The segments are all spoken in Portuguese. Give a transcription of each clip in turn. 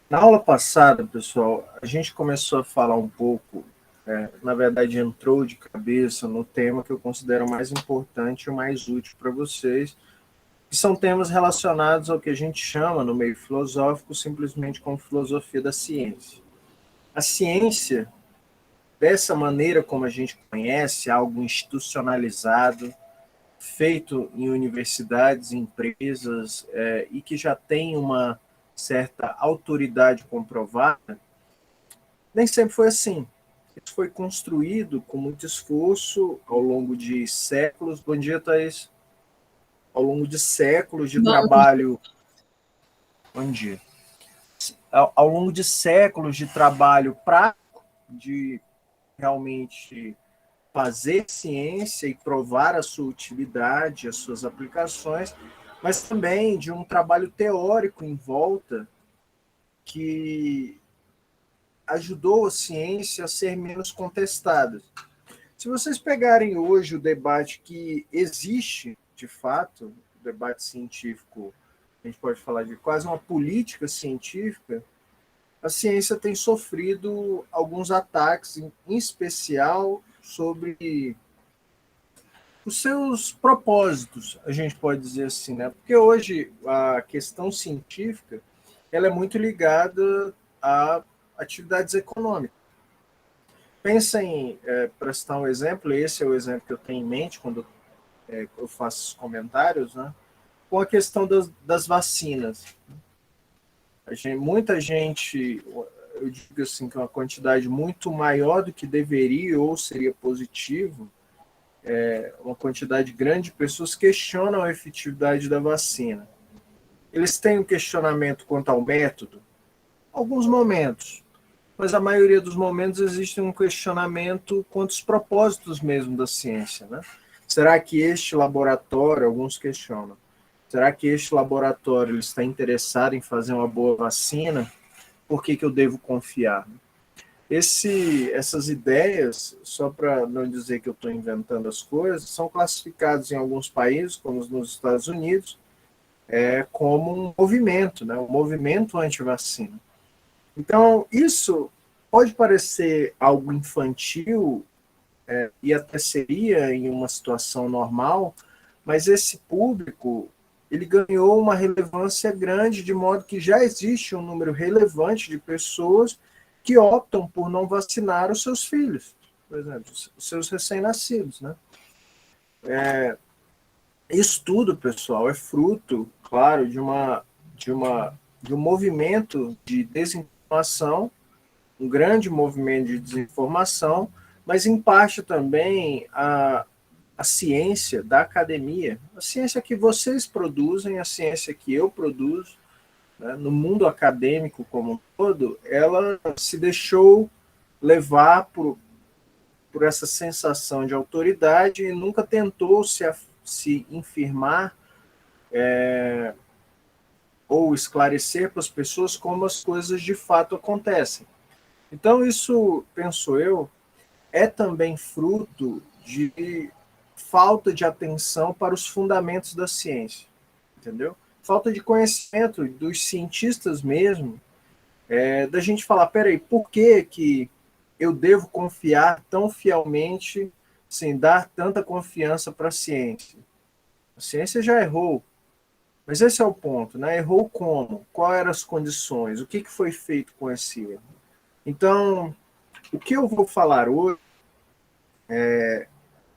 Na aula passada, pessoal, a gente começou a falar um pouco, na verdade entrou de cabeça no tema que eu considero mais importante e o mais útil para vocês, que são temas relacionados ao que a gente chama, no meio filosófico, simplesmente como filosofia da ciência. A ciência, dessa maneira como a gente conhece, algo institucionalizado, feito em universidades, empresas, e que já tem uma certa autoridade comprovada, nem sempre foi assim. Isso foi construído com muito esforço ao longo de séculos. Bom dia, Thaís. Ao longo de séculos de Bom, trabalho. Bom dia. Ao longo de séculos de trabalho prático, de realmente fazer ciência e provar a sua utilidade, as suas aplicações, mas também de um trabalho teórico em volta que ajudou a ciência a ser menos contestada. Se vocês pegarem hoje o debate que existe, de fato, o debate científico, a gente pode falar de quase uma política científica, a ciência tem sofrido alguns ataques, em especial sobre os seus propósitos, a gente pode dizer assim, né? Porque hoje a questão científica ela é muito ligada a atividades econômicas. Pensem, para citar um exemplo, esse é o exemplo que eu tenho em mente quando eu faço os comentários, né? Com a questão das vacinas. Muita gente, eu digo assim, que é uma quantidade muito maior do que deveria ou seria positivo, uma quantidade grande de pessoas questionam a efetividade da vacina. Eles têm um questionamento quanto ao método? Alguns momentos, mas a maioria dos momentos existe um questionamento quanto aos propósitos mesmo da ciência, né? Será que este laboratório, alguns questionam, será que este laboratório ele está interessado em fazer uma boa vacina? Por que eu devo confiar? Essas ideias, só para não dizer que eu estou inventando as coisas, são classificadas em alguns países, como nos Estados Unidos, como um movimento, né? Um movimento anti-vacina. Então, isso pode parecer algo infantil, e até seria em uma situação normal, mas esse público ele ganhou uma relevância grande, de modo que já existe um número relevante de pessoas que optam por não vacinar os seus filhos, por exemplo, os seus recém-nascidos, né? Isso tudo, pessoal, é fruto, claro, de um movimento de desinformação, um grande movimento de desinformação, mas em parte também a ciência da academia, a ciência que vocês produzem, a ciência que eu produzo, né, no mundo acadêmico como um todo, ela se deixou levar por essa sensação de autoridade e nunca tentou se infirmar ou esclarecer para as pessoas como as coisas de fato acontecem. Então, isso, penso eu, é também fruto de falta de atenção para os fundamentos da ciência, entendeu? Falta de conhecimento dos cientistas mesmo, da gente falar, peraí, por que eu devo confiar tão fielmente, sem dar tanta confiança para a ciência? A ciência já errou, mas esse é o ponto, né? Errou como? Quais eram as condições? O que foi feito com esse erro? Então, o que eu vou falar hoje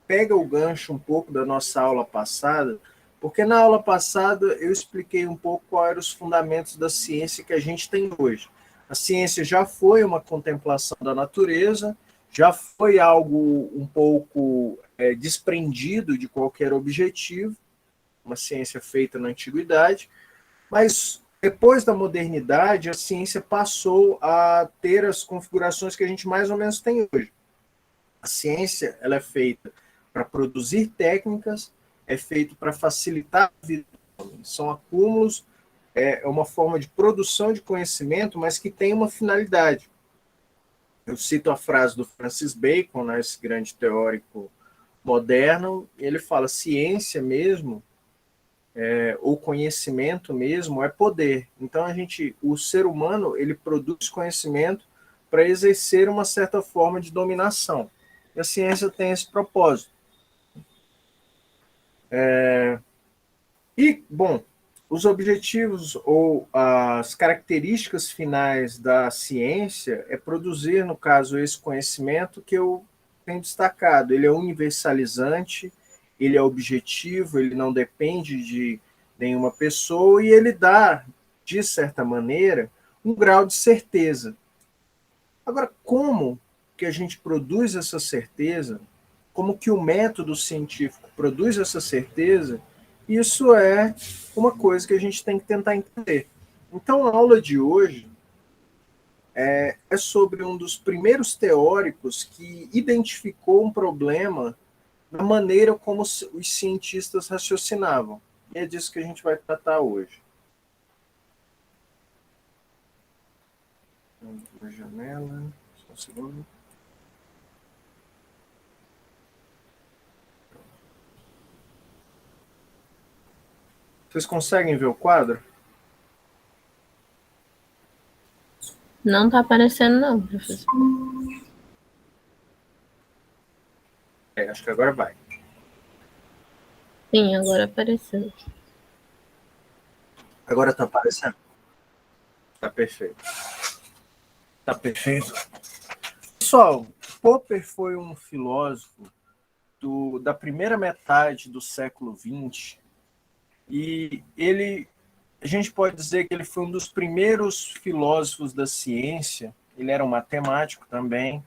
pega o gancho um pouco da nossa aula passada, porque na aula passada eu expliquei um pouco quais eram os fundamentos da ciência que a gente tem hoje. A ciência já foi uma contemplação da natureza, já foi algo um pouco desprendido de qualquer objetivo, uma ciência feita na antiguidade, mas depois da modernidade, a ciência passou a ter as configurações que a gente mais ou menos tem hoje. A ciência ela é feita para produzir técnicas, é feito para facilitar a vida do homem. São acúmulos, é uma forma de produção de conhecimento, mas que tem uma finalidade. Eu cito a frase do Francis Bacon, né, esse grande teórico moderno, ele fala: ciência mesmo ou conhecimento mesmo, é poder. Então o ser humano, ele produz conhecimento para exercer uma certa forma de dominação. E a ciência tem esse propósito. E, bom, os objetivos ou as características finais da ciência é produzir, no caso, esse conhecimento que eu tenho destacado. Ele é universalizante, ele é objetivo, ele não depende de nenhuma pessoa e ele dá, de certa maneira, um grau de certeza. Agora, como que a gente produz essa certeza? Como que o método científico produz essa certeza? Isso é uma coisa que a gente tem que tentar entender. Então, a aula de hoje é sobre um dos primeiros teóricos que identificou um problema na maneira como os cientistas raciocinavam. E é disso que a gente vai tratar hoje. A janela, só um segundo. Vocês conseguem ver o quadro? Não está aparecendo, não, professor. Acho que agora vai. Sim, agora apareceu. Agora está aparecendo? Está perfeito. Está perfeito. Pessoal, Popper foi um filósofo da primeira metade do século XX e a gente pode dizer que ele foi um dos primeiros filósofos da ciência, ele era um matemático também,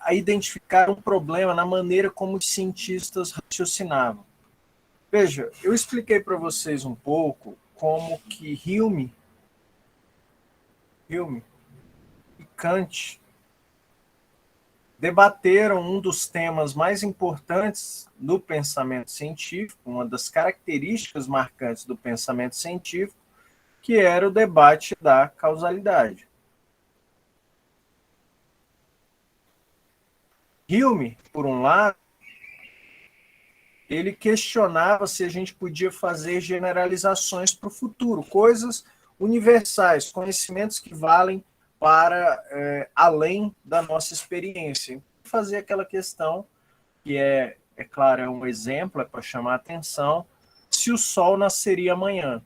a identificar um problema na maneira como os cientistas raciocinavam. Veja, eu expliquei para vocês um pouco como que Hume e Kant debateram um dos temas mais importantes do pensamento científico, uma das características marcantes do pensamento científico, que era o debate da causalidade. Hume, por um lado, ele questionava se a gente podia fazer generalizações para o futuro, coisas universais, conhecimentos que valem para além da nossa experiência. Fazer aquela questão que é claro, é um exemplo, é para chamar a atenção, se o Sol nasceria amanhã.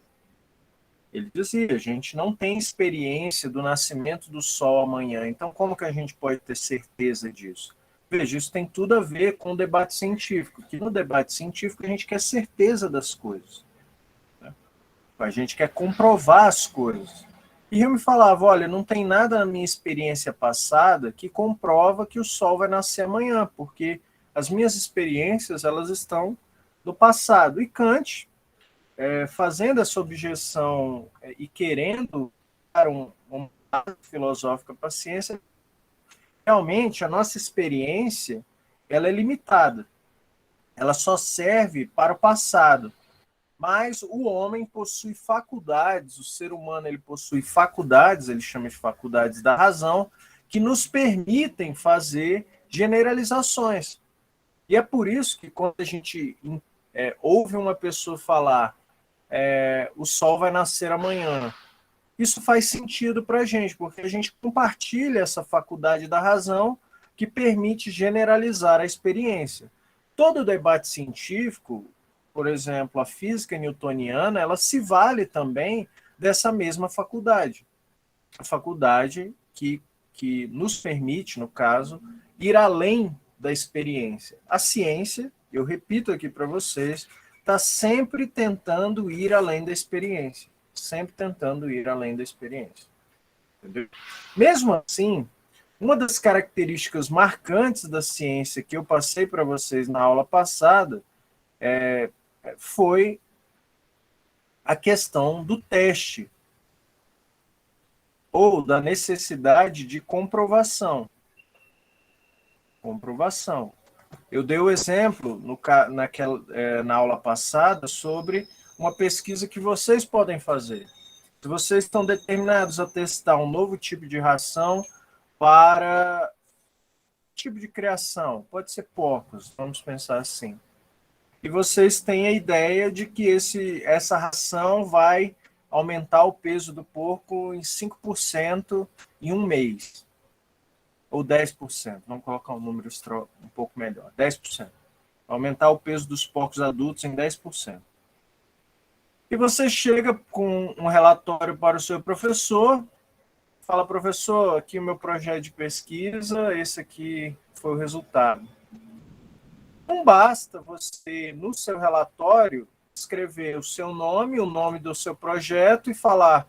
Ele dizia, a gente não tem experiência do nascimento do Sol amanhã, então como que a gente pode ter certeza disso? Veja, isso tem tudo a ver com o debate científico, que no debate científico a gente quer certeza das coisas. Né? A gente quer comprovar as coisas. E eu me falava, olha, não tem nada na minha experiência passada que comprova que o Sol vai nascer amanhã, porque as minhas experiências elas estão no passado. E Kant, fazendo essa objeção e querendo dar uma filosófica para a ciência, realmente a nossa experiência ela é limitada. Ela só serve para o passado. Mas o homem possui faculdades, o ser humano ele possui faculdades, ele chama de faculdades da razão, que nos permitem fazer generalizações. E é por isso que quando a gente ouve uma pessoa falar o sol vai nascer amanhã, isso faz sentido para a gente, porque a gente compartilha essa faculdade da razão que permite generalizar a experiência. Todo debate científico, por exemplo, a física newtoniana, ela se vale também dessa mesma faculdade. A faculdade que nos permite, no caso, ir além da experiência. A ciência, eu repito aqui para vocês, está sempre tentando ir além da experiência. Sempre tentando ir além da experiência. Entendeu? Mesmo assim, uma das características marcantes da ciência que eu passei para vocês na aula passada foi a questão do teste ou da necessidade de comprovação. Comprovação. Eu dei o exemplo na aula passada sobre uma pesquisa que vocês podem fazer. Se vocês estão determinados a testar um novo tipo de ração para tipo de criação, pode ser porcos, vamos pensar assim. e vocês têm a ideia de que essa ração vai aumentar o peso do porco em 5% em um mês, ou 10%, vamos colocar um número um pouco melhor, 10%. Aumentar o peso dos porcos adultos em 10%. E você chega com um relatório para o seu professor, fala, professor, aqui o meu projeto de pesquisa, esse aqui foi o resultado. Não basta você, no seu relatório, escrever o seu nome, o nome do seu projeto e falar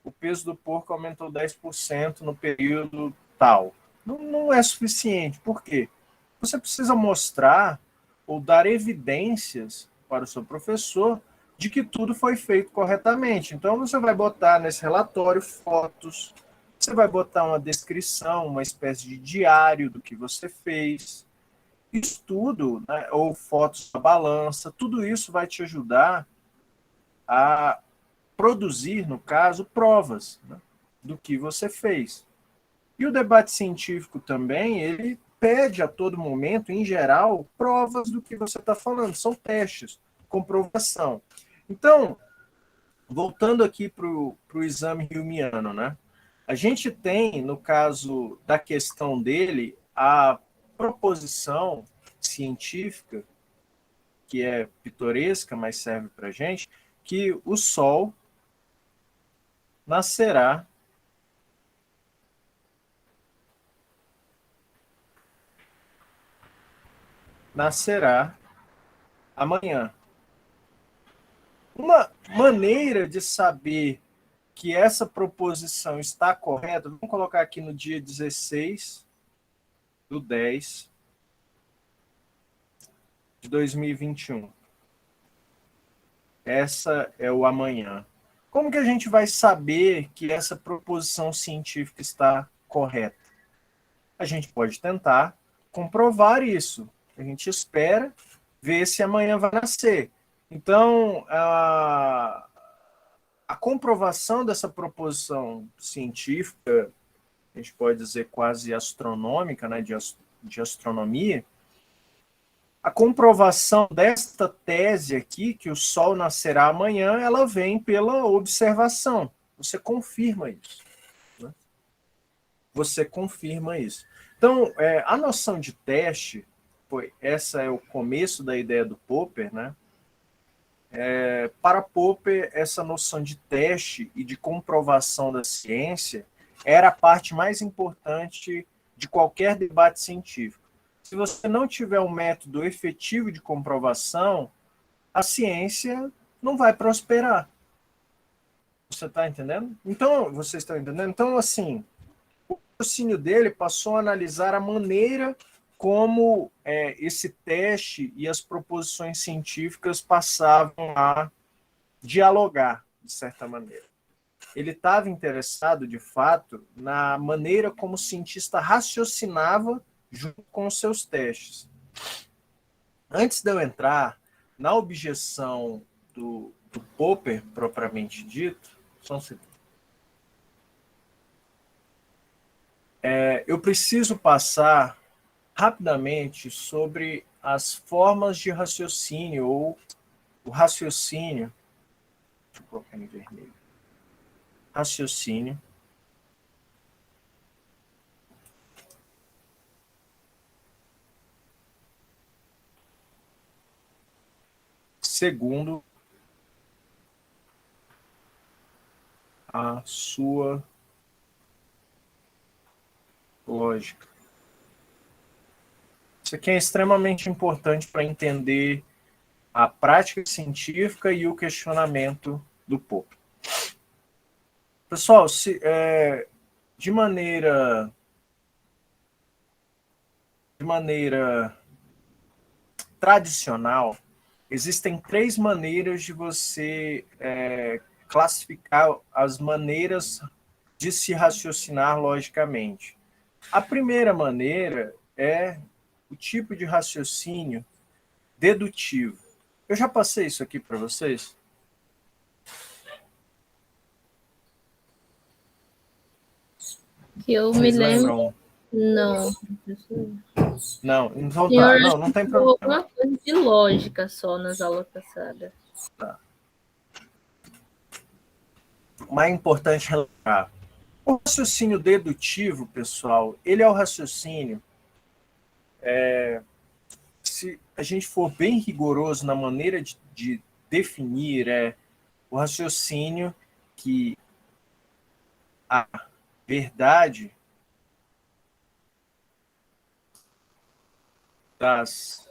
o peso do porco aumentou 10% no período tal. Não é suficiente. Por quê? Você precisa mostrar ou dar evidências para o seu professor de que tudo foi feito corretamente. Então, você vai botar nesse relatório fotos, você vai botar uma descrição, uma espécie de diário do que você fez, estudo, né, ou fotos da balança, tudo isso vai te ajudar a produzir, no caso, provas, né, do que você fez. E o debate científico também, ele pede a todo momento, em geral, provas do que você está falando, são testes, comprovação. Então, voltando aqui para o exame Humeano, né? A gente tem, no caso da questão dele, a proposição científica, que é pitoresca, mas serve para a gente, que o Sol nascerá amanhã. Uma maneira de saber que essa proposição está correta, vamos colocar aqui no dia 16/10/2021. Essa é o amanhã. Como que a gente vai saber que essa proposição científica está correta? A gente pode tentar comprovar isso. A gente espera ver se amanhã vai nascer. Então, a comprovação dessa proposição científica, a gente pode dizer quase astronômica, né, de astronomia, a comprovação desta tese aqui, que o Sol nascerá amanhã, ela vem pela observação. Você confirma isso. Né? Você confirma isso. Então, a noção de teste, essa é o começo da ideia do Popper, né? Para Popper, essa noção de teste e de comprovação da ciência era a parte mais importante de qualquer debate científico. Se você não tiver um método efetivo de comprovação, a ciência não vai prosperar. Você está entendendo? Então, vocês estão entendendo? Então, assim, o raciocínio dele passou a analisar a maneira como esse teste e as proposições científicas passavam a dialogar, de certa maneira. Ele estava interessado, de fato, na maneira como o cientista raciocinava junto com os seus testes. Antes de eu entrar na objeção do Popper, propriamente dito, só um segundo. Eu preciso passar rapidamente sobre as formas de raciocínio, ou o raciocínio. Deixa eu colocar em vermelho. Raciocínio. Segundo a sua lógica. Isso aqui é extremamente importante para entender a prática científica e o questionamento do Popper. Pessoal, de maneira tradicional, existem 3 maneiras de você classificar as maneiras de se raciocinar logicamente. A primeira maneira é o tipo de raciocínio dedutivo. Eu já passei isso aqui para vocês? Que eu me Vocês lembro, lembram? Não, professor. Não, então O senhor tá. Não tem falou problema. alguma coisa de lógica só nas aulas passadas. Tá. O mais importante é lembrar. O raciocínio dedutivo, pessoal, ele é o raciocínio. Se a gente for bem rigoroso na maneira de definir, é o raciocínio que a verdade das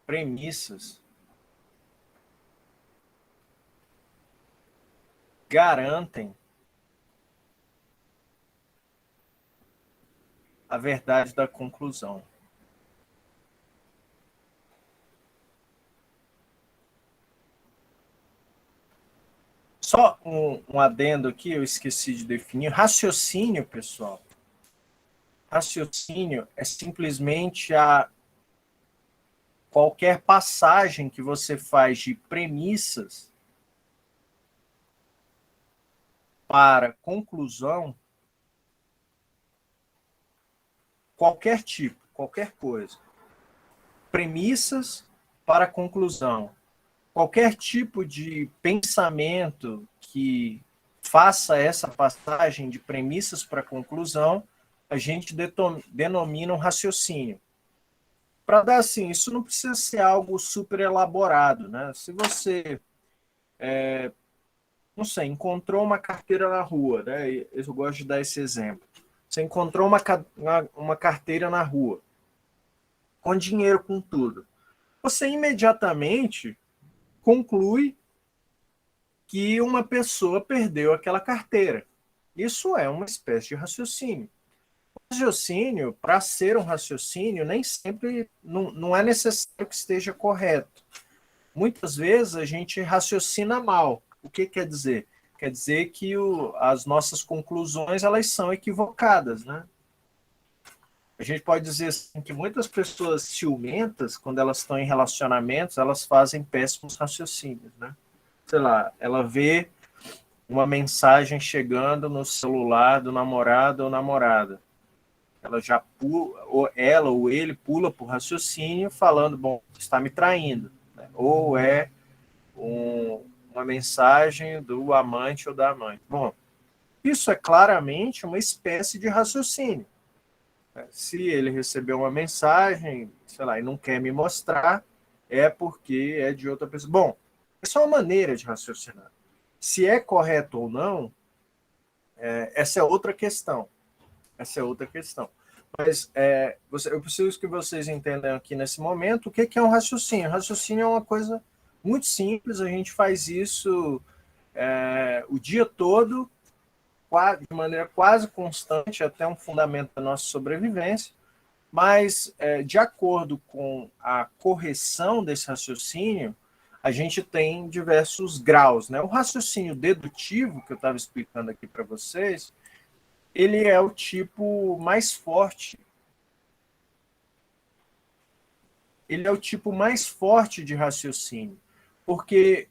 premissas garantem a verdade da conclusão. Só um adendo aqui, eu esqueci de definir. Raciocínio, pessoal. Raciocínio é simplesmente qualquer passagem que você faz de premissas para conclusão, qualquer tipo, qualquer coisa. Premissas para conclusão. Qualquer tipo de pensamento que faça essa passagem de premissas para conclusão, a gente denomina um raciocínio. Para dar assim, isso não precisa ser algo super elaborado, né? Se você, não sei, encontrou uma carteira na rua, né? Eu gosto de dar esse exemplo. Você encontrou uma carteira na rua, com dinheiro, com tudo. Você imediatamente conclui que uma pessoa perdeu aquela carteira. Isso é uma espécie de raciocínio. O raciocínio, para ser um raciocínio, nem sempre não é necessário que esteja correto. Muitas vezes a gente raciocina mal. O que quer dizer? Quer dizer que as nossas conclusões elas são equivocadas, né? A gente pode dizer assim, que muitas pessoas ciumentas, quando elas estão em relacionamentos, elas fazem péssimos raciocínios, né? Sei lá, ela vê uma mensagem chegando no celular do namorado ou namorada. Ela já pula, ou ela ou ele pula por raciocínio falando, bom, está me traindo, né? Ou é uma mensagem do amante ou da amante. Bom, isso é claramente uma espécie de raciocínio. Se ele recebeu uma mensagem, sei lá, e não quer me mostrar, é porque é de outra pessoa. Bom, isso é uma maneira de raciocinar. Se é correto ou não, essa é outra questão. Essa é outra questão. Mas eu preciso que vocês entendam aqui nesse momento o que é um raciocínio. Raciocínio é uma coisa muito simples, a gente faz isso o dia todo, de maneira quase constante, até um fundamento da nossa sobrevivência, mas de acordo com a correção desse raciocínio, a gente tem diversos graus, né? O raciocínio dedutivo, que eu estava explicando aqui para vocês, ele é o tipo mais forte. Ele é o tipo mais forte de raciocínio, porque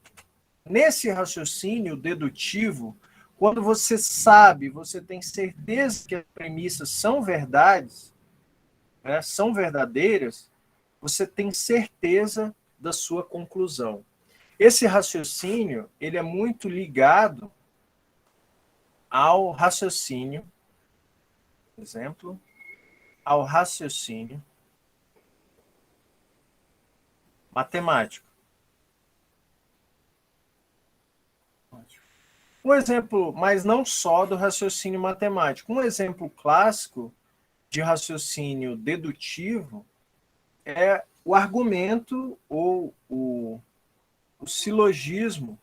nesse raciocínio dedutivo, quando você sabe, você tem certeza que as premissas são verdades, né, são verdadeiras, você tem certeza da sua conclusão. Esse raciocínio, ele é muito ligado ao raciocínio, por exemplo, ao raciocínio matemático. Um exemplo, mas não só do raciocínio matemático. Um exemplo clássico de raciocínio dedutivo é o argumento ou o silogismo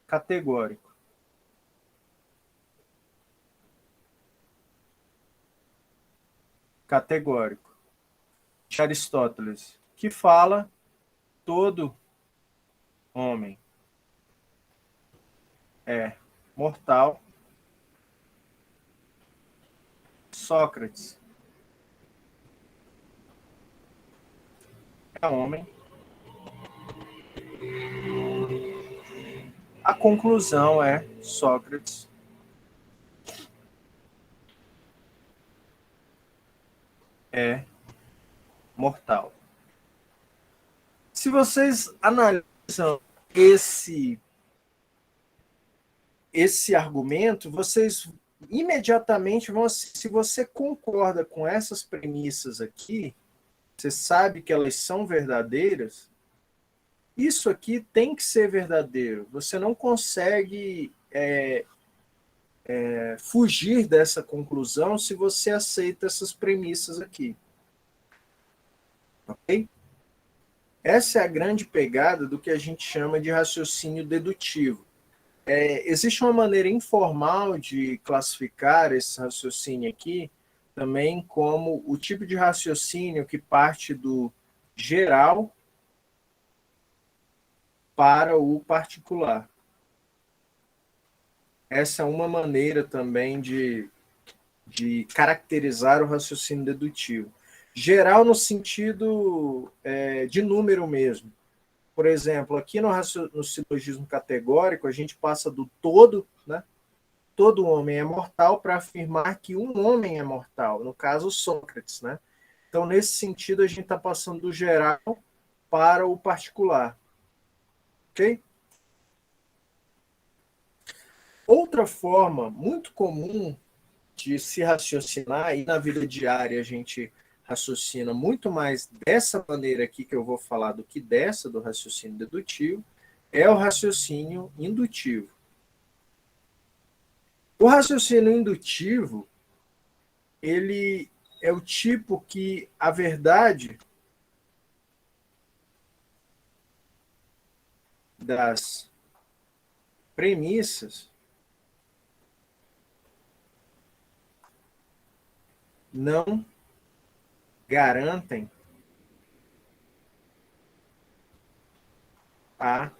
categórico. Categórico. De Aristóteles, que fala todo homem é mortal. Sócrates é homem. A conclusão é Sócrates é mortal. Se vocês analisam esse argumento, vocês imediatamente vão, se você concorda com essas premissas aqui, você sabe que elas são verdadeiras, isso aqui tem que ser verdadeiro. Você não consegue fugir dessa conclusão se você aceita essas premissas aqui. Ok? Essa é a grande pegada do que a gente chama de raciocínio dedutivo. Existe uma maneira informal de classificar esse raciocínio aqui, também como o tipo de raciocínio que parte do geral para o particular. Essa é uma maneira também de caracterizar o raciocínio dedutivo. Geral no sentido de número mesmo. Por exemplo, aqui no silogismo categórico, a gente passa do todo, né? Todo homem é mortal, para afirmar que um homem é mortal, no caso Sócrates, né? Então, nesse sentido, a gente está passando do geral para o particular. Ok? Outra forma muito comum de se raciocinar, e na vida diária a gente raciocina muito mais dessa maneira aqui que eu vou falar do que dessa do raciocínio dedutivo, é o raciocínio indutivo. O raciocínio indutivo, ele é o tipo que a verdade das premissas não garantem a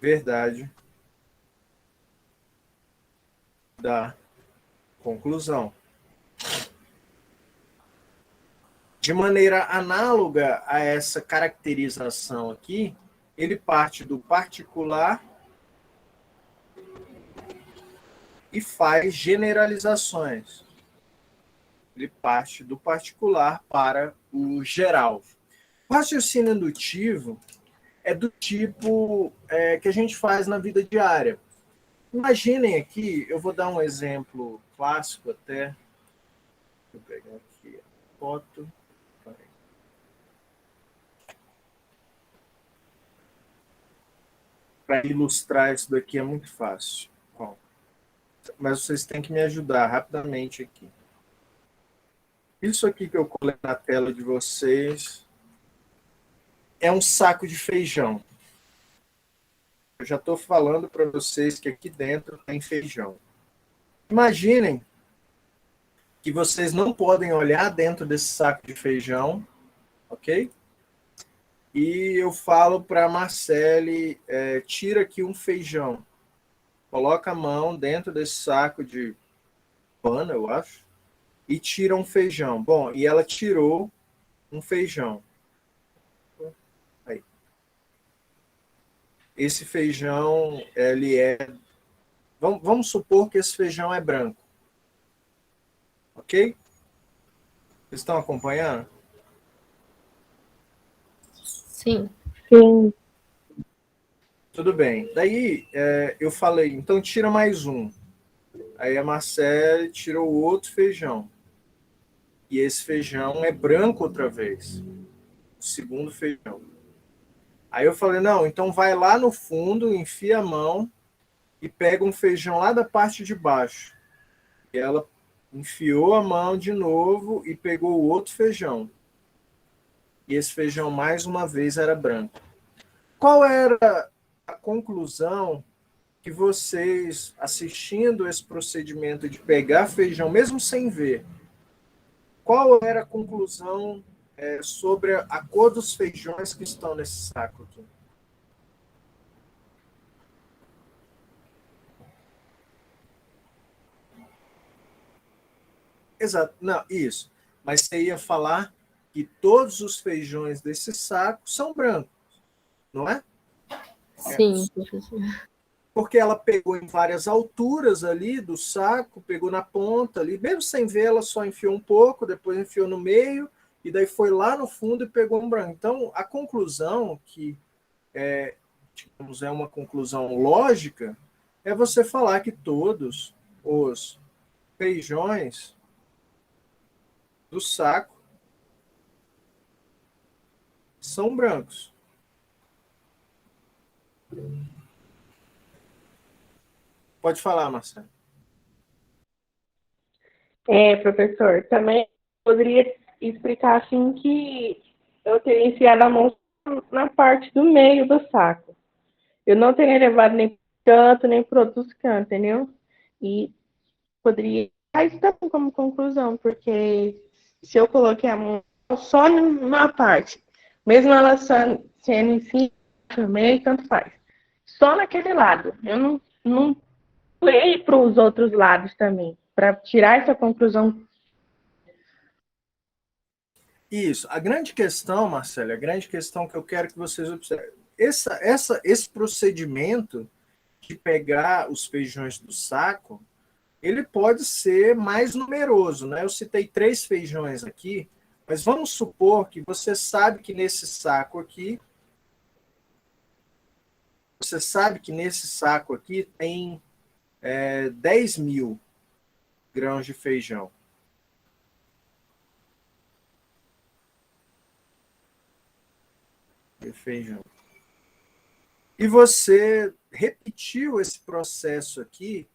verdade da conclusão. De maneira análoga a essa caracterização aqui, ele parte do particular e faz generalizações. Ele parte do particular para o geral. O raciocínio indutivo é do tipo que a gente faz na vida diária. Imaginem aqui, eu vou dar um exemplo clássico até. Deixa eu pegar aqui a foto. Para ilustrar isso daqui é muito fácil. Bom, mas vocês têm que me ajudar rapidamente aqui. Isso aqui que eu colei na tela de vocês é um saco de feijão. Eu já estou falando para vocês que aqui dentro tem feijão. Imaginem que vocês não podem olhar dentro desse saco de feijão, ok? E eu falo para a Marcele, tira aqui um feijão. Coloca a mão dentro desse saco de pano, eu acho, e tira um feijão. Bom, e ela tirou um feijão. Aí. Esse feijão, ele é... Vamos supor que esse feijão é branco. Ok? Vocês estão acompanhando? Sim. Sim. Tudo bem. Daí eu falei, então tira mais um. Aí a Marcele tirou o outro feijão. E esse feijão é branco outra vez. O segundo feijão. Aí eu falei, não, então vai lá no fundo, enfia a mão e pega um feijão lá da parte de baixo. E ela enfiou a mão de novo e pegou o outro feijão. E esse feijão, mais uma vez, era branco. Qual era a conclusão que vocês, assistindo esse procedimento de pegar feijão, mesmo sem ver, qual era a conclusão sobre a cor dos feijões que estão nesse saco aqui? Exato, não, isso. Mas você ia falar que todos os feijões desse saco são brancos, não é? Sim, professor. porque ela pegou em várias alturas ali do saco, pegou na ponta ali, mesmo sem ver, ela só enfiou um pouco, depois enfiou no meio, e daí foi lá no fundo e pegou um branco. Então, a conclusão, que digamos, é uma conclusão lógica, é você falar que todos os feijões do saco são brancos. Pode falar, Marcelo. Professor, também poderia explicar assim que eu teria enfiado a mão na parte do meio do saco. Eu não teria levado nem pro canto, nem para outros cantos, entendeu? E poderia dar isso também como conclusão, porque se eu coloquei a mão só numa parte, mesmo ela sendo em cima, no meio, tanto faz. Só naquele lado. Eu não pulei para os outros lados também, para tirar essa conclusão. Isso. A grande questão, Marcelo, a grande questão que eu quero que vocês observem, esse procedimento de pegar os feijões do saco, ele pode ser mais numeroso, né? Eu citei 3 feijões aqui, mas vamos supor que você sabe que nesse saco aqui, tem 10 mil grãos de feijão. E você repetiu esse processo aqui,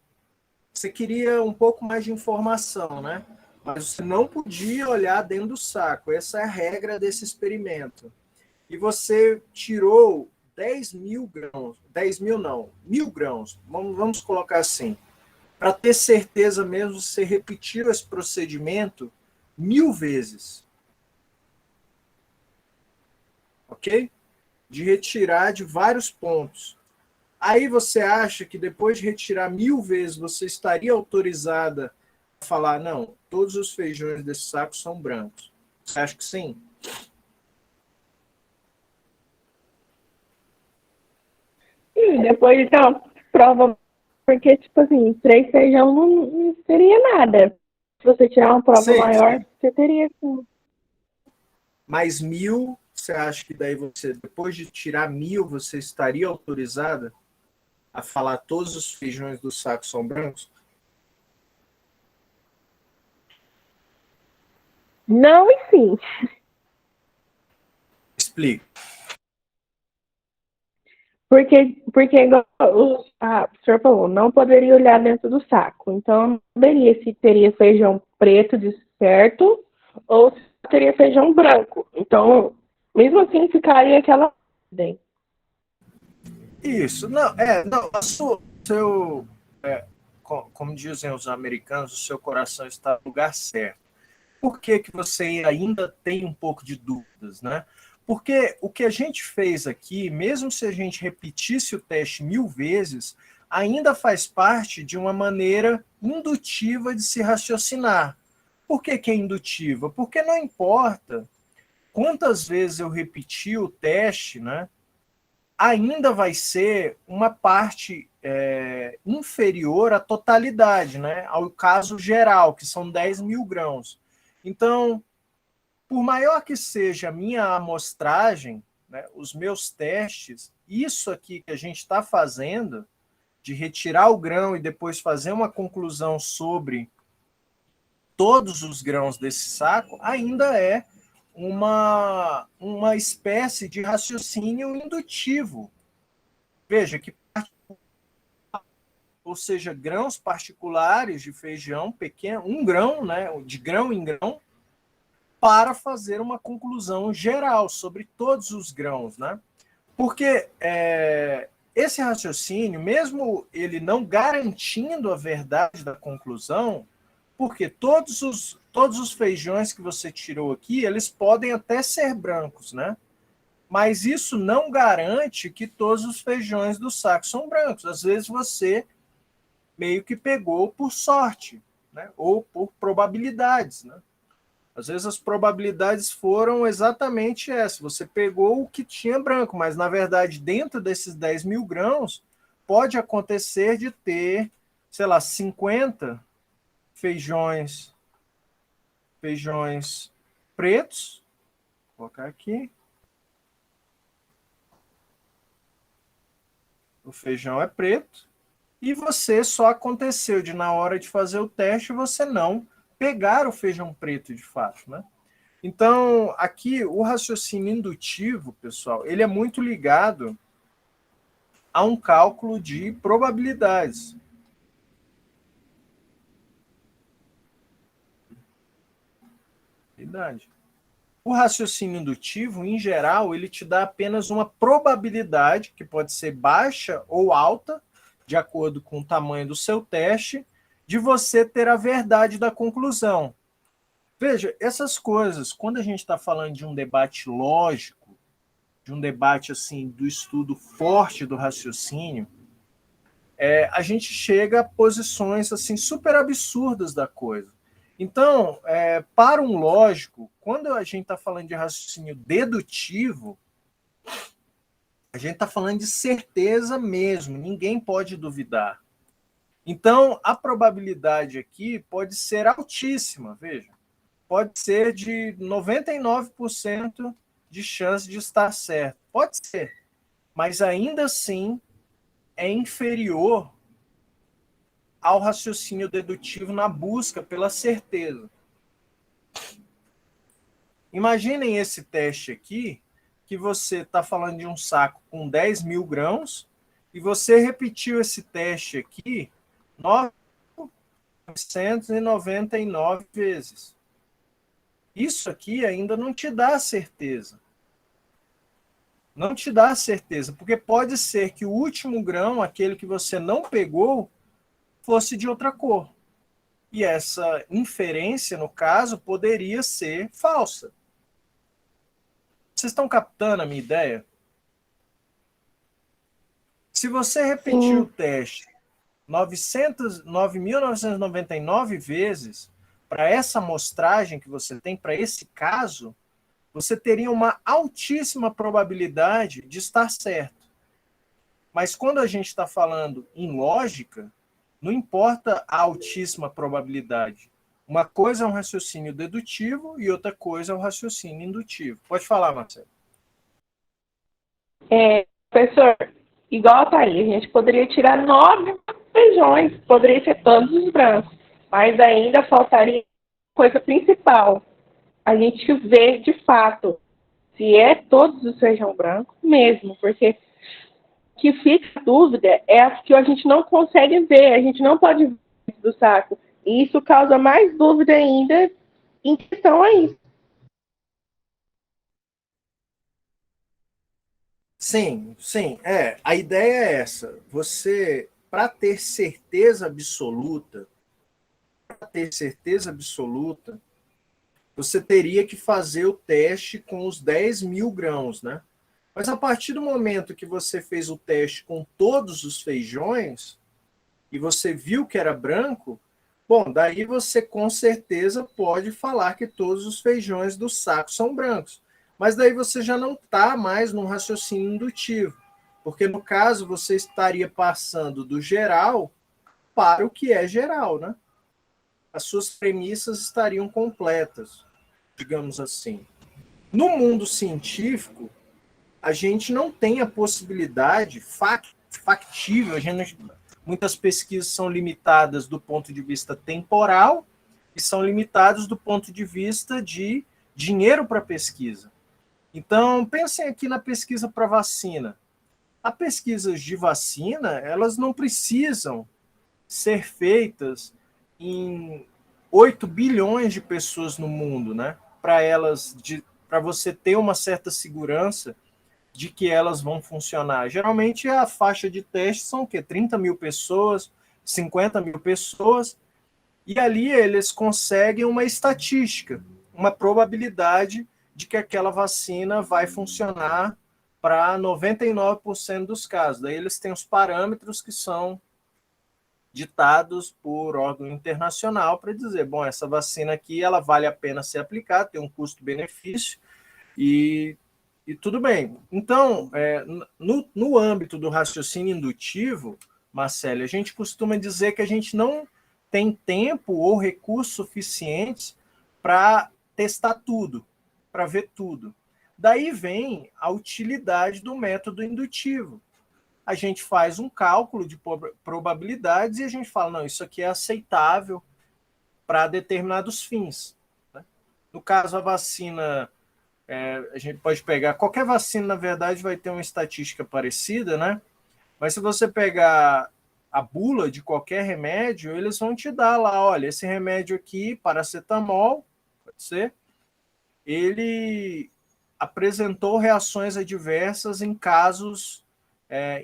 você queria um pouco mais de informação, né? Mas você não podia olhar dentro do saco. Essa é a regra desse experimento. E você tirou 10 mil grãos, 10 mil não, 1000 grãos, vamos colocar assim. Para ter certeza mesmo, você repetiu esse procedimento 1000 vezes. Ok? De retirar de vários pontos. Aí você acha que depois de retirar 1000 vezes, você estaria autorizada a falar, não, todos os feijões desse saco são brancos. Você acha que sim? E depois, então, prova, porque, tipo assim, 3 feijão não seria nada. Se você tirar uma prova maior, você teria sim. Mais 1000, você acha que daí você, depois de tirar 1000, você estaria autorizada a falar todos os feijões do saco são brancos? Não e sim. Explica. Porque igual o senhor falou, não poderia olhar dentro do saco. Então, não saberia se teria feijão preto de certo ou se teria feijão branco. Então, mesmo assim, ficaria aquela ordem. Isso, não, como dizem os americanos, o seu coração está no lugar certo. Por que que você ainda tem um pouco de dúvidas, né? Porque o que a gente fez aqui, mesmo se a gente repetisse o teste 1000 vezes, ainda faz parte de uma maneira indutiva de se raciocinar. Por que que é indutiva? Porque não importa quantas vezes eu repetir o teste, né? Ainda vai ser uma parte inferior à totalidade, né? Ao caso geral, que são 10 mil grãos. Então, por maior que seja a minha amostragem, né, os meus testes, isso aqui que a gente está fazendo, de retirar o grão e depois fazer uma conclusão sobre todos os grãos desse saco, ainda é uma espécie de raciocínio indutivo. Veja que, ou seja, grãos particulares de feijão pequeno, um grão, né, de grão em grão, para fazer uma conclusão geral sobre todos os grãos, né? Porque esse raciocínio, mesmo ele não garantindo a verdade da conclusão, porque todos os feijões que você tirou aqui, eles podem até ser brancos, né? Mas isso não garante que todos os feijões do saco são brancos. Às vezes você meio que pegou por sorte, né? Ou por probabilidades, né? Às vezes as probabilidades foram exatamente essa. Você pegou o que tinha branco, mas na verdade dentro desses 10 mil grãos pode acontecer de ter, sei lá, 50 feijões pretos. Vou colocar aqui. O feijão é preto. E você só aconteceu de, na hora de fazer o teste, você não pegar o feijão preto de fato, né? Então, aqui, o raciocínio indutivo, pessoal, ele é muito ligado a um cálculo de probabilidades. O raciocínio indutivo, em geral, ele te dá apenas uma probabilidade, que pode ser baixa ou alta, de acordo com o tamanho do seu teste, de você ter a verdade da conclusão. Veja, essas coisas, quando a gente está falando de um debate lógico, de um debate assim do estudo forte do raciocínio, a gente chega a posições assim super absurdas da coisa. Então, para um lógico, quando a gente está falando de raciocínio dedutivo, a gente está falando de certeza mesmo, ninguém pode duvidar. Então, a probabilidade aqui pode ser altíssima, veja. Pode ser de 99% de chance de estar certo. Pode ser. Mas ainda assim é inferior ao raciocínio dedutivo na busca pela certeza. Imaginem esse teste aqui, que você está falando de um saco com 10 mil grãos e você repetiu esse teste aqui 999 vezes. Isso aqui ainda não te dá certeza. Não te dá certeza, porque pode ser que o último grão, aquele que você não pegou, fosse de outra cor. E essa inferência, no caso, poderia ser falsa. Vocês estão captando a minha ideia? Se você repetir o teste 9.999 vezes, para essa amostragem que você tem, para esse caso, você teria uma altíssima probabilidade de estar certo. Mas quando a gente está falando em lógica, não importa a altíssima probabilidade. Uma coisa é um raciocínio dedutivo e outra coisa é um raciocínio indutivo. Pode falar, Marcelo. Professor, igual tá aí, a gente poderia tirar 9 feijões, poderia ser todos os brancos, mas ainda faltaria coisa principal. A gente vê de fato se é todos os feijão branco mesmo, porque que fica a dúvida é a que a gente não consegue ver, a gente não pode ver do saco. E isso causa mais dúvida ainda em questão a isso. Sim, sim. A ideia é essa. Você, para ter certeza absoluta, você teria que fazer o teste com os 10 mil grãos, né? Mas a partir do momento que você fez o teste com todos os feijões e você viu que era branco, bom, daí você com certeza pode falar que todos os feijões do saco são brancos. Mas daí você já não está mais num raciocínio indutivo, porque no caso você estaria passando do geral para o que é geral, né? As suas premissas estariam completas, digamos assim. No mundo científico, a gente não tem a possibilidade factível, muitas pesquisas são limitadas do ponto de vista temporal e são limitadas do ponto de vista de dinheiro para pesquisa. Então, pensem aqui na pesquisa para vacina. As pesquisas de vacina, elas não precisam ser feitas em 8 bilhões de pessoas no mundo, né? Para você ter uma certa segurança de que elas vão funcionar. Geralmente a faixa de teste são o quê? 30 mil pessoas, 50 mil pessoas, e ali eles conseguem uma estatística, uma probabilidade de que aquela vacina vai funcionar para 99% dos casos. Daí eles têm os parâmetros que são ditados por órgão internacional para dizer, bom, essa vacina aqui ela vale a pena ser aplicada, tem um custo-benefício e E tudo bem. Então, no âmbito do raciocínio indutivo, Marcelo, a gente costuma dizer que a gente não tem tempo ou recursos suficientes para testar tudo, para ver tudo. Daí vem a utilidade do método indutivo. A gente faz um cálculo de probabilidades e a gente fala, não, isso aqui é aceitável para determinados fins. Né? No caso, a vacina, a gente pode pegar, qualquer vacina, na verdade, vai ter uma estatística parecida, né? Mas se você pegar a bula de qualquer remédio, eles vão te dar lá, olha, esse remédio aqui, paracetamol, pode ser, ele apresentou reações adversas em casos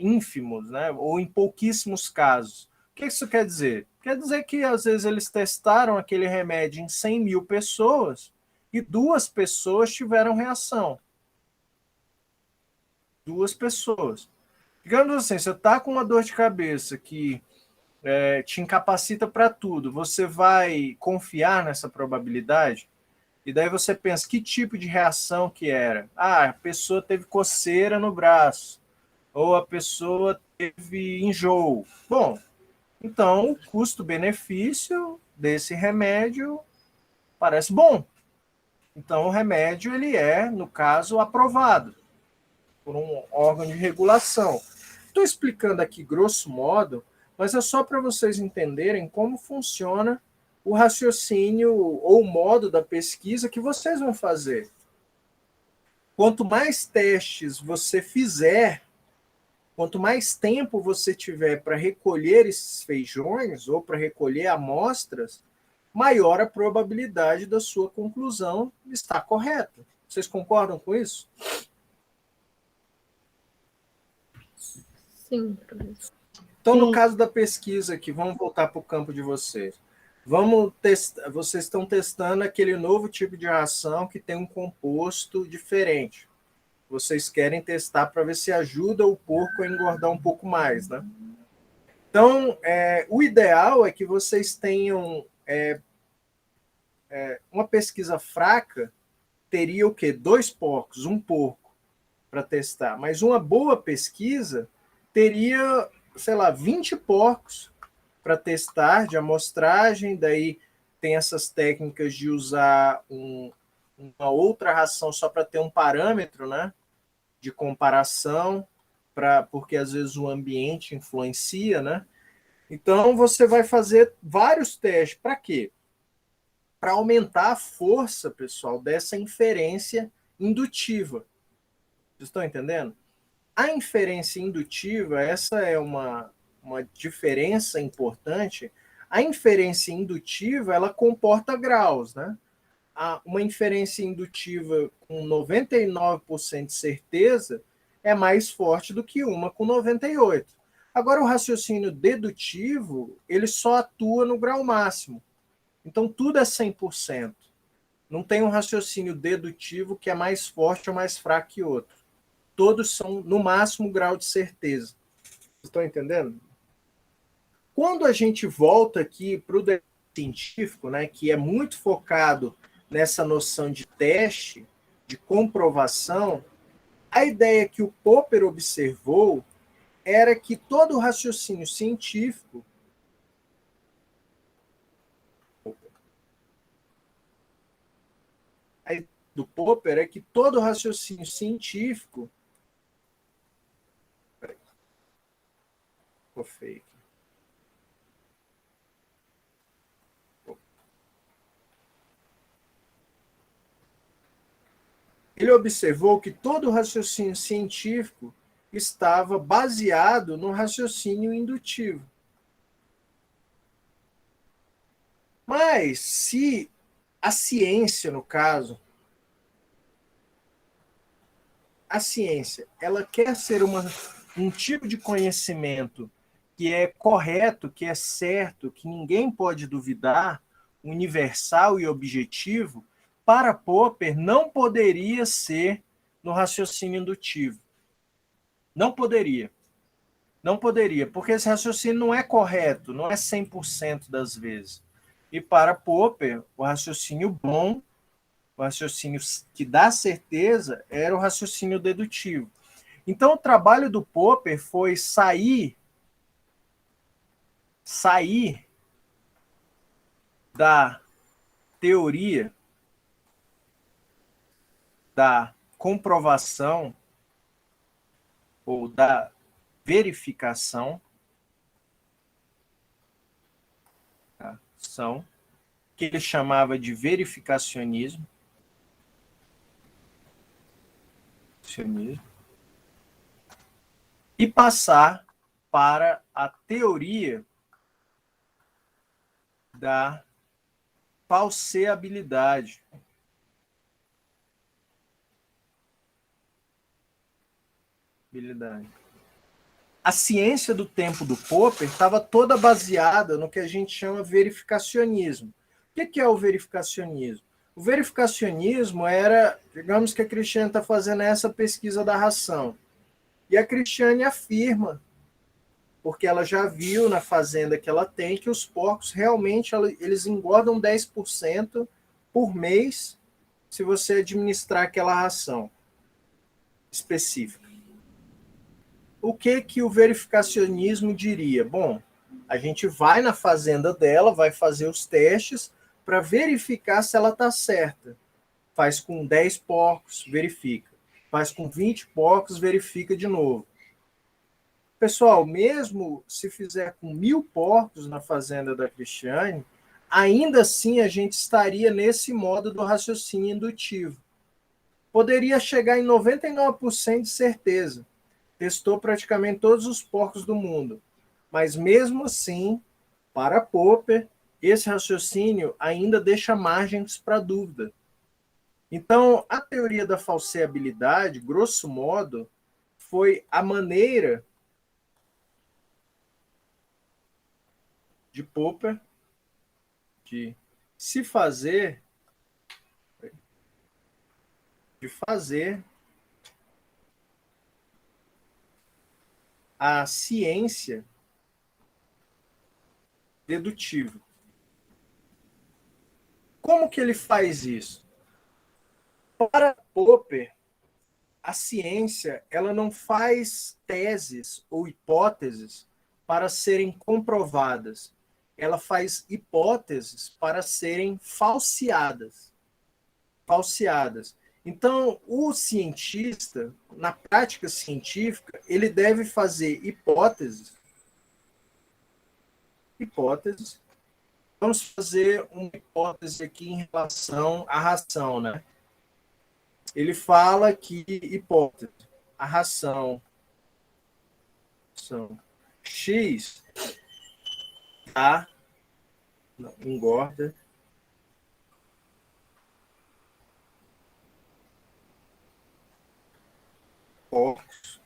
ínfimos, né? Ou em pouquíssimos casos. O que isso quer dizer? Quer dizer que, às vezes, eles testaram aquele remédio em 100 mil pessoas e 2 pessoas tiveram reação. 2 pessoas. Digamos assim, você está com uma dor de cabeça que te incapacita para tudo, você vai confiar nessa probabilidade? E daí você pensa, que tipo de reação que era? Ah, a pessoa teve coceira no braço, ou a pessoa teve enjoo. Bom, então o custo-benefício desse remédio parece bom. Então o remédio, ele é, no caso, aprovado por um órgão de regulação. Estou explicando aqui grosso modo, mas é só para vocês entenderem como funciona o raciocínio ou o modo da pesquisa que vocês vão fazer. Quanto mais testes você fizer, quanto mais tempo você tiver para recolher esses feijões ou para recolher amostras, maior a probabilidade da sua conclusão estar correta. Vocês concordam com isso? Sim, professor. Então, no caso da pesquisa aqui, vamos voltar para o campo de vocês. Vocês estão testando aquele novo tipo de reação que tem um composto diferente. Vocês querem testar para ver se ajuda o porco a engordar um pouco mais, né? Então, o ideal é que vocês tenham uma pesquisa fraca, teria o quê? 2 porcos, um porco para testar. Mas uma boa pesquisa teria, sei lá, 20 porcos para testar de amostragem, daí tem essas técnicas de usar uma outra ração só para ter um parâmetro, né, de comparação, porque às vezes o ambiente influencia, né? Então você vai fazer vários testes. Para quê? Para aumentar a força, pessoal, dessa inferência indutiva. Vocês estão entendendo? A inferência indutiva, essa é uma diferença importante. A inferência indutiva, ela comporta graus, né? Uma inferência indutiva com 99% de certeza é mais forte do que uma com 98%. Agora, o raciocínio dedutivo, ele só atua no grau máximo. Então, tudo é 100%. Não tem um raciocínio dedutivo que é mais forte ou mais fraco que outro. Todos são, no máximo, grau de certeza. Vocês estão entendendo? Quando a gente volta aqui para o científico, né, que é muito focado nessa noção de teste, de comprovação, a ideia que o Popper observou era que todo o raciocínio científico a ideia do Popper é que todo o raciocínio científico ficou feio. Ele observou que todo o raciocínio científico estava baseado no raciocínio indutivo. Mas se a ciência, no caso, a ciência, ela quer ser um tipo de conhecimento que é correto, que é certo, que ninguém pode duvidar, universal e objetivo, para Popper não poderia ser no raciocínio indutivo. Não poderia. Não poderia, porque esse raciocínio não é correto, não é 100% das vezes. E para Popper, o raciocínio bom, o O raciocínio que dá certeza era o raciocínio dedutivo. Então, o trabalho do Popper foi sair da teoria da comprovação ou da verificação, tá? Que ele chamava de verificacionismo, e passar para a teoria da falseabilidade. A ciência do tempo do Popper estava toda baseada no que a gente chama verificacionismo. O que é o verificacionismo? O verificacionismo era, digamos que a Cristiane está fazendo essa pesquisa da ração. E a Cristiane afirma, porque ela já viu na fazenda que ela tem, que os porcos realmente eles engordam 10% por mês se você administrar aquela ração específica. O que o verificacionismo diria? Bom, a gente vai na fazenda dela, vai fazer os testes para verificar se ela está certa. Faz com 10 porcos, verifica. Faz com 20 porcos, verifica de novo. Pessoal, mesmo se fizer com 1000 porcos na fazenda da Cristiane, ainda assim a gente estaria nesse modo do raciocínio indutivo. Poderia chegar em 99% de certeza. Testou praticamente todos os porcos do mundo. Mas mesmo assim, para Popper, esse raciocínio ainda deixa margens para dúvida. Então, a teoria da falseabilidade, grosso modo, foi a maneira de Popper de fazer a ciência dedutiva. Como que ele faz isso? Para Popper, a ciência ela não faz teses ou hipóteses para serem comprovadas. Ela faz hipóteses para serem falseadas. Então, o cientista, na prática científica, ele deve fazer hipóteses. Vamos fazer uma hipótese aqui em relação à ração, né? Ele fala que, hipótese, a ração X engorda porcos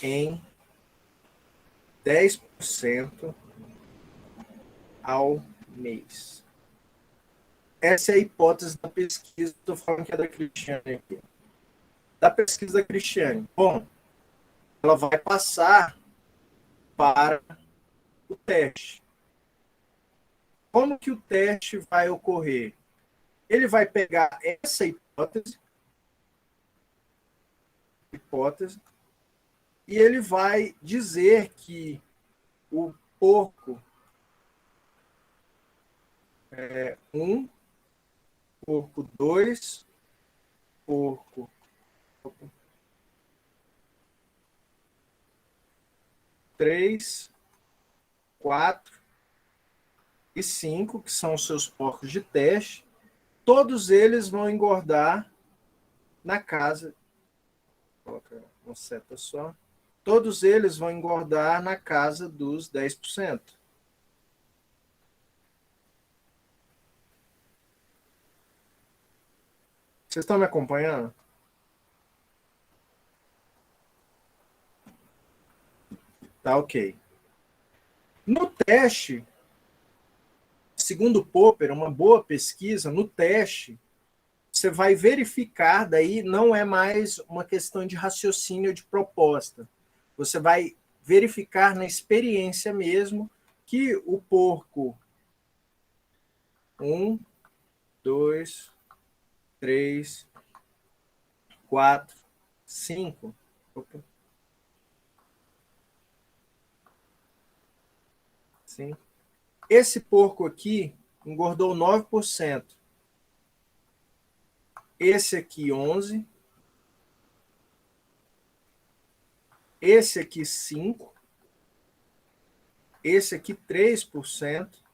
em 10% ao mês. Essa é a hipótese da pesquisa, estou falando que é da Cristiane aqui. Da pesquisa da Cristiane. Bom, ela vai passar para o teste. Como que o teste vai ocorrer? Ele vai pegar essa hipótese e ele vai dizer que o porco é 1, porco 2, porco 3, 4 e 5, que são os seus porcos de teste, todos eles vão engordar na casa. Coloca uma seta só. Todos eles vão engordar na casa dos 10%. Vocês estão me acompanhando? Tá ok. No teste, segundo Popper, uma boa pesquisa, no teste, você vai verificar, daí não é mais uma questão de raciocínio de proposta. Você vai verificar na experiência mesmo que o porco 1, 2, 3, 4, 5. Opa. 5. Esse porco aqui engordou 9%. Esse aqui 11%. Esse aqui 5%. Esse aqui 3%.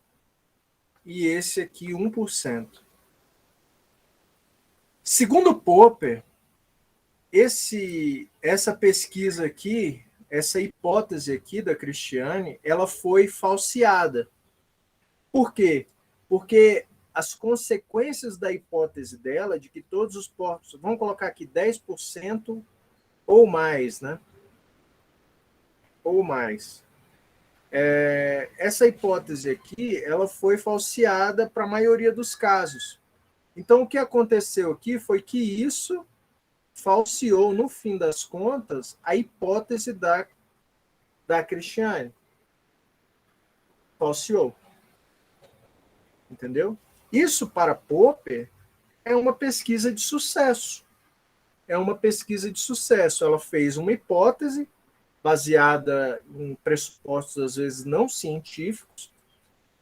E esse aqui 1%. Segundo Popper, essa pesquisa aqui, essa hipótese aqui da Christiane, ela foi falseada. Por quê? Porque as consequências da hipótese dela, de que todos os porcos, vamos colocar aqui 10% ou mais, né? Ou mais. Essa hipótese aqui, ela foi falseada para a maioria dos casos. Então, o que aconteceu aqui foi que isso falseou, no fim das contas, a hipótese da Christiane. Falseou. Entendeu? Isso, para Popper, é uma pesquisa de sucesso. É uma pesquisa de sucesso. Ela fez uma hipótese baseada em pressupostos, às vezes, não científicos,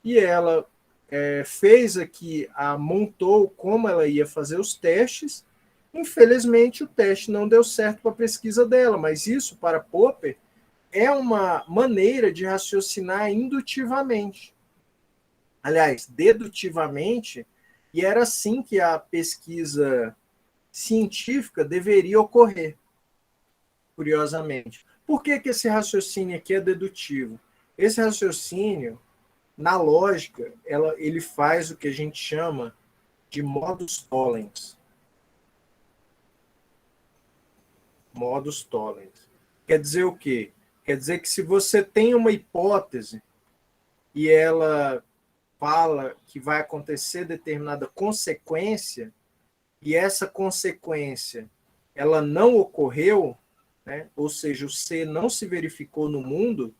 e ela fez aqui, montou como ela ia fazer os testes. Infelizmente, o teste não deu certo para a pesquisa dela, mas isso, para Popper, é uma maneira de raciocinar indutivamente. Aliás, dedutivamente, e era assim que a pesquisa científica deveria ocorrer, curiosamente. Por que esse raciocínio aqui é dedutivo? Esse raciocínio, na lógica, ele faz o que a gente chama de modus tollens. Modus tollens. Quer dizer o quê? Quer dizer que se você tem uma hipótese e ela fala que vai acontecer determinada consequência e essa consequência ela não ocorreu, né? Ou seja, o C não se verificou no mundo,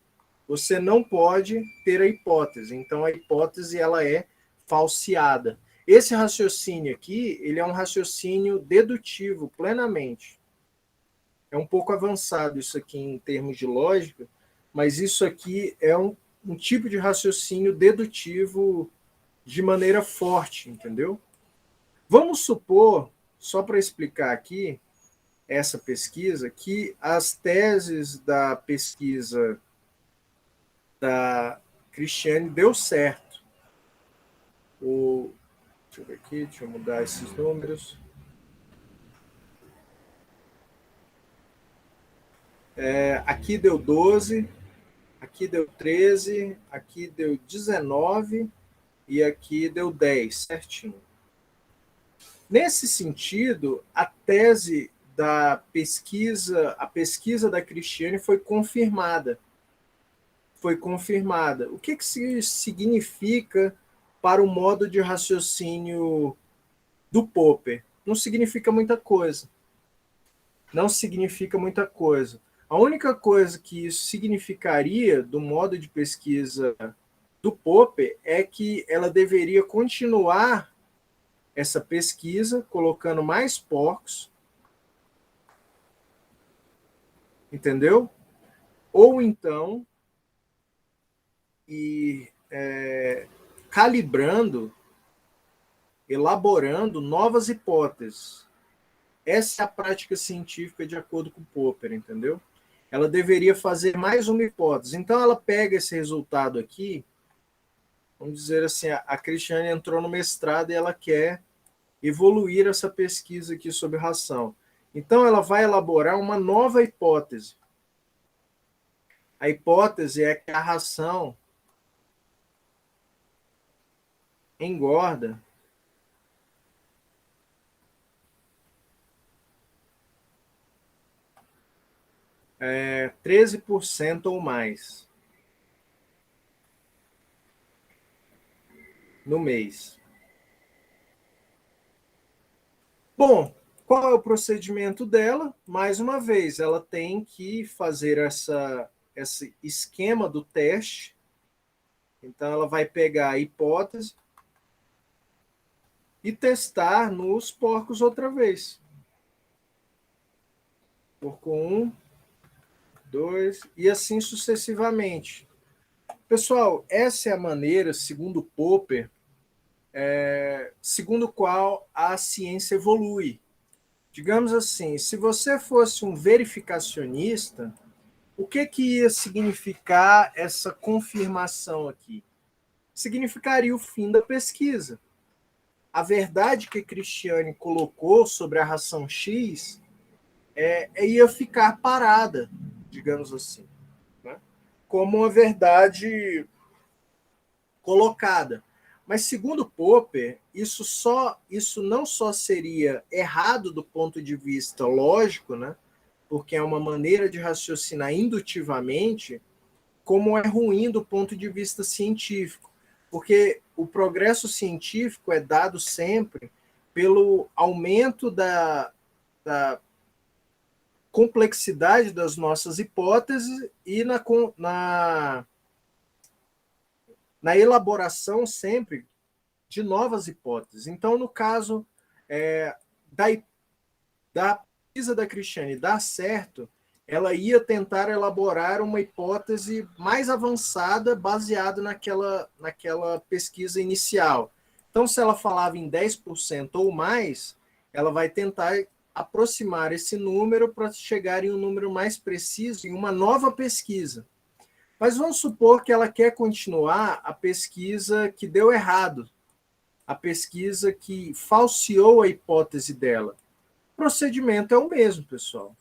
você não pode ter a hipótese. Então, a hipótese ela é falseada. Esse raciocínio aqui, ele é um raciocínio dedutivo, plenamente. É um pouco avançado isso aqui em termos de lógica, mas isso aqui é um tipo de raciocínio dedutivo de maneira forte, entendeu? Vamos supor, só para explicar aqui essa pesquisa, que as teses da pesquisa da Christiane deu certo. Deixa eu ver aqui, deixa eu mudar esses números. Aqui deu 12, aqui deu 13, aqui deu 19 e aqui deu 10, certinho. Nesse sentido, a tese da pesquisa, a pesquisa da Christiane foi confirmada. Foi confirmada. O que significa para o modo de raciocínio do Popper? Não significa muita coisa. Não significa muita coisa. A única coisa que isso significaria do modo de pesquisa do Popper é que ela deveria continuar essa pesquisa, colocando mais porcos, entendeu? Ou então, calibrando, elaborando novas hipóteses. Essa é a prática científica de acordo com Popper, entendeu? Ela deveria fazer mais uma hipótese. Então, ela pega esse resultado aqui, vamos dizer assim, a Christiane entrou no mestrado e ela quer evoluir essa pesquisa aqui sobre ração. Então, ela vai elaborar uma nova hipótese. A hipótese é que a ração engorda 13% ou mais no mês. Bom, qual é o procedimento dela? Mais uma vez, ela tem que fazer esse esquema do teste. Então, ela vai pegar a hipótese, e testar nos porcos outra vez. Porco 1, 2, e assim sucessivamente. Pessoal, essa é a maneira, segundo Popper, segundo qual a ciência evolui. Digamos assim, se você fosse um verificacionista, o que ia significar essa confirmação aqui? Significaria o fim da pesquisa. A verdade que Christiane colocou sobre a ração X ia ficar parada, digamos assim, né? Como uma verdade colocada. Mas, segundo Popper, isso não só seria errado do ponto de vista lógico, né? Porque é uma maneira de raciocinar indutivamente, como é ruim do ponto de vista científico. Porque o progresso científico é dado sempre pelo aumento da complexidade das nossas hipóteses e na elaboração sempre de novas hipóteses. Então, no caso da pesquisa da Christiane dar certo, ela ia tentar elaborar uma hipótese mais avançada baseada naquela pesquisa inicial. Então, se ela falava em 10% ou mais, ela vai tentar aproximar esse número para chegar em um número mais preciso em uma nova pesquisa. Mas vamos supor que ela quer continuar a pesquisa que deu errado, a pesquisa que falseou a hipótese dela. O procedimento é o mesmo, pessoal.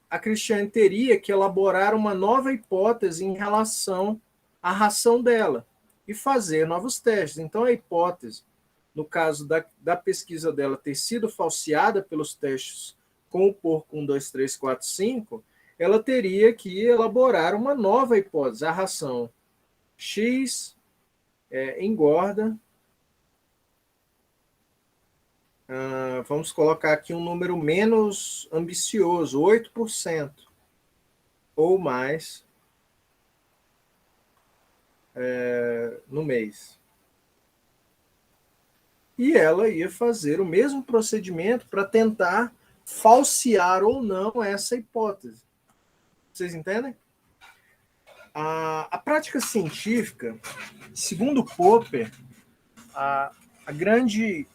A Christiane teria que elaborar uma nova hipótese em relação à ração dela e fazer novos testes. Então, a hipótese, no caso da pesquisa dela ter sido falseada pelos testes com o porco 1, 2, 3, 4, 5, ela teria que elaborar uma nova hipótese. A ração X engorda. Vamos colocar aqui um número menos ambicioso, 8% ou mais no mês. E ela ia fazer o mesmo procedimento para tentar falsear ou não essa hipótese. Vocês entendem? A prática científica, segundo Popper, a grande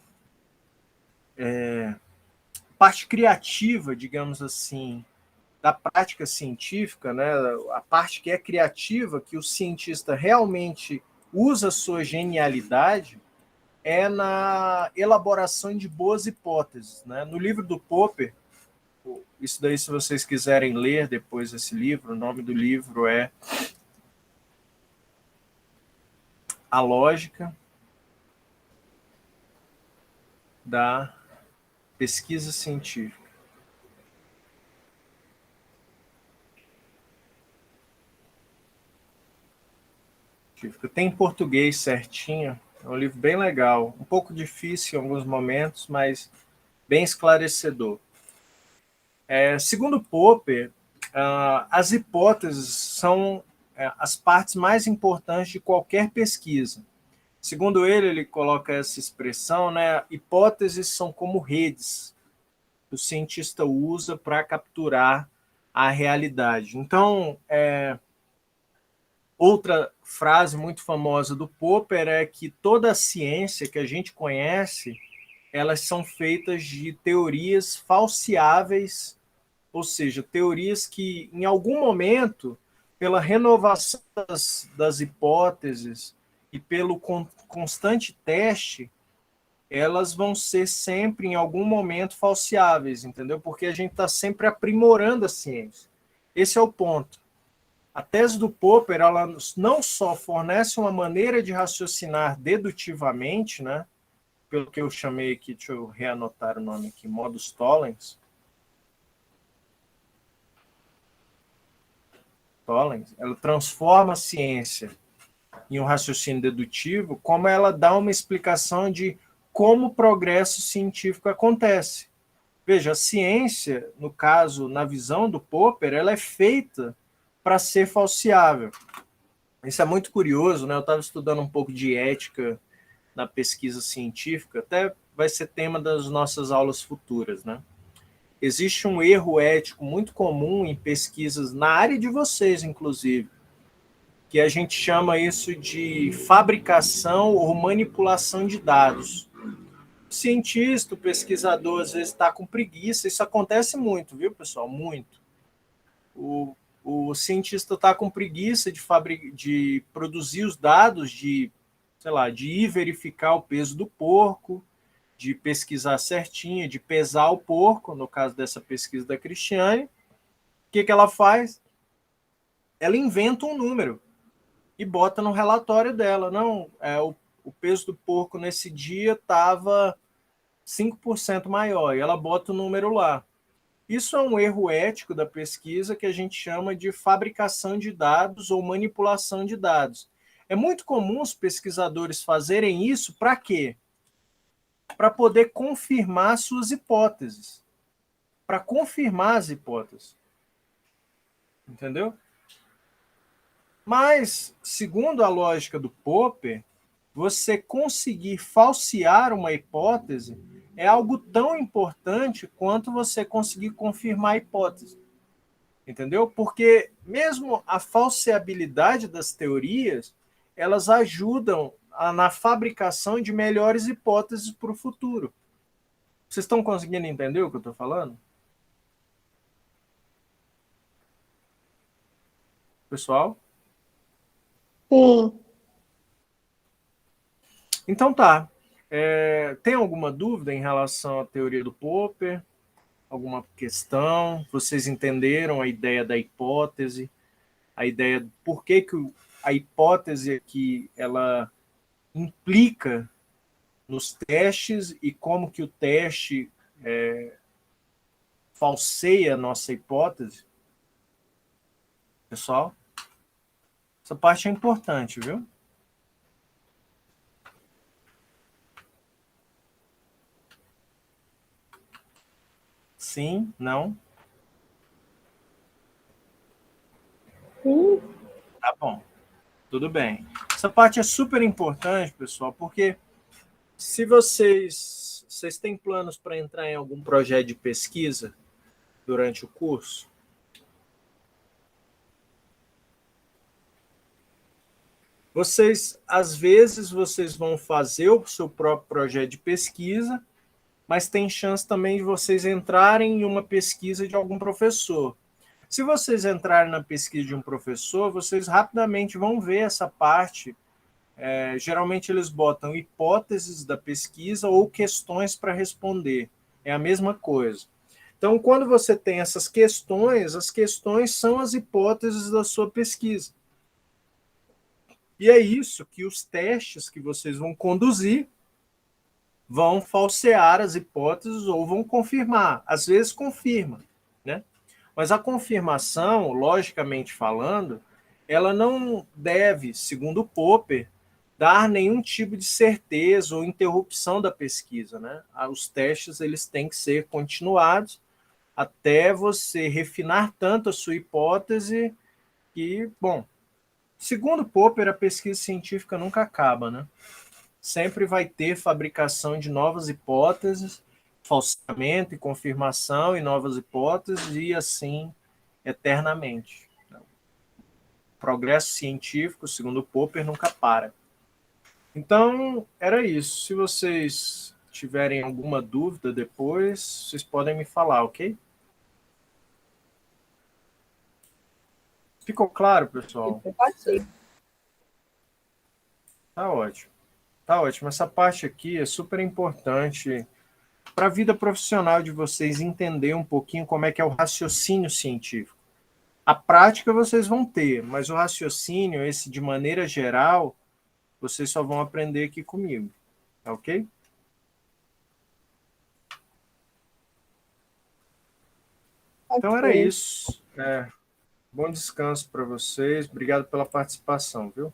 parte criativa, digamos assim, da prática científica, né, a parte que é criativa, que o cientista realmente usa a sua genialidade, é na elaboração de boas hipóteses, né? No livro do Popper, isso daí, se vocês quiserem ler depois esse livro, o nome do livro é A Lógica da Pesquisa Científica. Tem em português certinho, é um livro bem legal, um pouco difícil em alguns momentos, mas bem esclarecedor. Segundo Popper, as hipóteses são as partes mais importantes de qualquer pesquisa. Segundo ele coloca essa expressão, né? Hipóteses são como redes que o cientista usa para capturar a realidade. Então, outra frase muito famosa do Popper é que toda a ciência que a gente conhece, elas são feitas de teorias falseáveis, ou seja, teorias que, em algum momento, pela renovação das hipóteses e pelo constante teste, elas vão ser sempre, em algum momento, falseáveis, entendeu? Porque a gente está sempre aprimorando a ciência. Esse é o ponto. A tese do Popper, ela não só fornece uma maneira de raciocinar dedutivamente, né? Pelo que eu chamei aqui, deixa eu reanotar o nome aqui, modus tollens. Ela transforma a ciência em um raciocínio dedutivo, como ela dá uma explicação de como o progresso científico acontece. Veja, a ciência, no caso, na visão do Popper, ela é feita para ser falseável. Isso é muito curioso, né? Eu estava estudando um pouco de ética na pesquisa científica, até vai ser tema das nossas aulas futuras, né? Existe um erro ético muito comum em pesquisas na área de vocês, inclusive, que a gente chama isso de fabricação ou manipulação de dados. O cientista, o pesquisador, às vezes está com preguiça. Isso acontece muito, viu, pessoal? Muito. O cientista está com preguiça de produzir os dados, sei lá, de ir verificar o peso do porco, de pesquisar certinho, de pesar o porco, no caso dessa pesquisa da Cristiane. O que ela faz? Ela inventa um número e bota no relatório dela. Não, o peso do porco nesse dia estava 5% maior, e ela bota o número lá. Isso é um erro ético da pesquisa que a gente chama de fabricação de dados ou manipulação de dados. É muito comum os pesquisadores fazerem isso para quê? Para poder confirmar suas hipóteses. Para confirmar as hipóteses. Entendeu? Mas, segundo a lógica do Popper, você conseguir falsear uma hipótese é algo tão importante quanto você conseguir confirmar a hipótese. Entendeu? Porque mesmo a falseabilidade das teorias, elas ajudam na fabricação de melhores hipóteses para o futuro. Vocês estão conseguindo entender o que eu estou falando? Pessoal? Sim. Então tá. Tem alguma dúvida em relação à teoria do Popper? Alguma questão? Vocês entenderam a ideia da hipótese? A ideia de por que a hipótese aqui ela implica nos testes e como que o teste falseia a nossa hipótese? Pessoal, essa parte é importante, viu? Sim, não? Sim. Tá bom, tudo bem. Essa parte é super importante, pessoal, porque se vocês têm planos para entrar em algum projeto de pesquisa durante o curso, às vezes, vocês vão fazer o seu próprio projeto de pesquisa, mas tem chance também de vocês entrarem em uma pesquisa de algum professor. Se vocês entrarem na pesquisa de um professor, vocês rapidamente vão ver essa parte. Geralmente eles botam hipóteses da pesquisa ou questões para responder. É a mesma coisa. Então, quando você tem essas questões, as questões são as hipóteses da sua pesquisa. E é isso que os testes que vocês vão conduzir vão falsear as hipóteses ou vão confirmar. Às vezes confirma, né? Mas a confirmação, logicamente falando, ela não deve, segundo o Popper, dar nenhum tipo de certeza ou interrupção da pesquisa, né? Os testes eles têm que ser continuados até você refinar tanto a sua hipótese que, bom, segundo Popper, a pesquisa científica nunca acaba, né? Sempre vai ter fabricação de novas hipóteses, falseamento e confirmação e novas hipóteses, e assim eternamente. O progresso científico, segundo Popper, nunca para. Então, era isso. Se vocês tiverem alguma dúvida depois, vocês podem me falar, ok? Ficou claro, pessoal? Pode ser. Tá ótimo. Tá ótimo. Essa parte aqui é super importante para a vida profissional de vocês entender um pouquinho como é que é o raciocínio científico. A prática vocês vão ter, mas o raciocínio, esse de maneira geral, vocês só vão aprender aqui comigo. Tá ok? Então era isso. Bom descanso para vocês. Obrigado pela participação, viu?